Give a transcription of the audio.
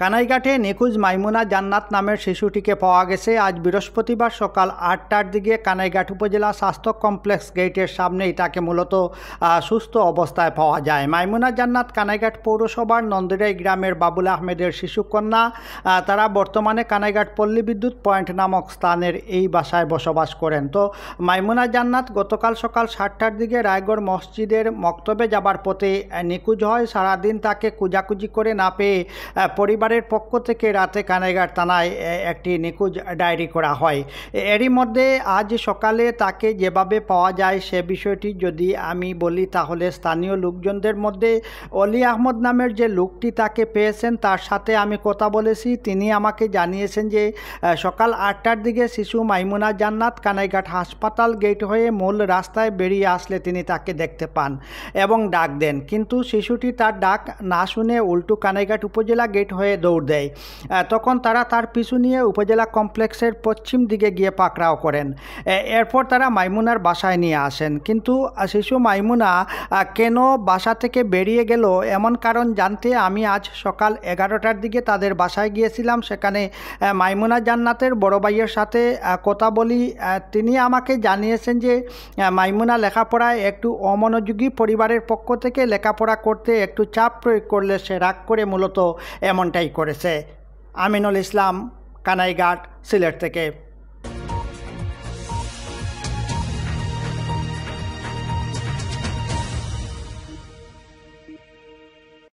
কানাইঘাটে নিখোঁজ মাইমুনা জান্নাত নামের শিশুটিকে পাওয়া গেছে আজ বৃহস্পতিবার সকাল ৮টার দিকে কানাইঘাট উপজেলা স্বাস্থ্য কমপ্লেক্স গেটের সামনেই তাকে মূলত সুস্থ অবস্থায় পাওয়া যায়। মাইমুনা জান্নাত কানাইঘাট পৌরসভার নন্দিরাই গ্রামের বাবুল আহমেদের শিশুকন্যা। তারা বর্তমানে কানাইঘাট পল্লী বিদ্যুৎ পয়েন্ট নামক স্থানের এই বাসায় বসবাস করেন। তো মাইমুনা জান্নাত গতকাল সকাল ৭টার দিকে রায়গড় মসজিদের মক্তবে যাবার পথে নিখোঁজ হয়। সারাদিন তাকে খোঁজাখুঁজি করে না পেয়ে পরিবারের পক্ষ থেকে রাতে কানাইঘাট থানায় একটি নিখোঁজ ডায়েরি করা হয়। এরই মধ্যে আজ সকালে তাকে যেভাবে পাওয়া যায় সে বিষয়টি যদি আমি বলি তাহলে স্থানীয় লোকজনদের মধ্যে অলি আহমদ নামের যে লোকটি তাকে পেয়েছেন তার সাথে আমি কথা বলেছি। তিনি আমাকে জানিয়েছেন যে সকাল ৮টার দিকে শিশু মাইমুনা জান্নাত কানাইঘাট হাসপাতাল গেট হয়ে মূল রাস্তায় বেরিয়ে আসলে তিনি তাকে দেখতে পান এবং ডাক দেন, কিন্তু শিশুটি তার ডাক না শুনে উল্টো কানাইঘাট উপজেলা গেট হয়ে দৌড় দেয়। তখন তারা তার পিছু নিয়ে উপজেলা কমপ্লেক্সের পশ্চিম দিকে গিয়ে পাকড়াও করেন। এরপর তারা মাইমুনার বাসায় নিয়ে আসেন, কিন্তু শিশু মাইমুনা কেন বাসা থেকে বেরিয়ে গেল এমন কারণ জানতে আমি আজ সকাল 11টার দিকে তাদের বাসায় গিয়েছিলাম। সেখানে মাইমুনা জান্নাতের বড় ভাইয়ের সাথে কথা বলি। তিনি আমাকে জানিয়েছেন যে মাইমুনা লেখাপড়ায় একটু অমনোযোগী, পরিবারের পক্ষ থেকে লেখাপড়া করতে একটু চাপ প্রয়োগ করলে সে রাগ করে মূলত এমনটাই করেছে। আমিনুল ইসলাম, কানাইঘাট, সিলেট থেকে।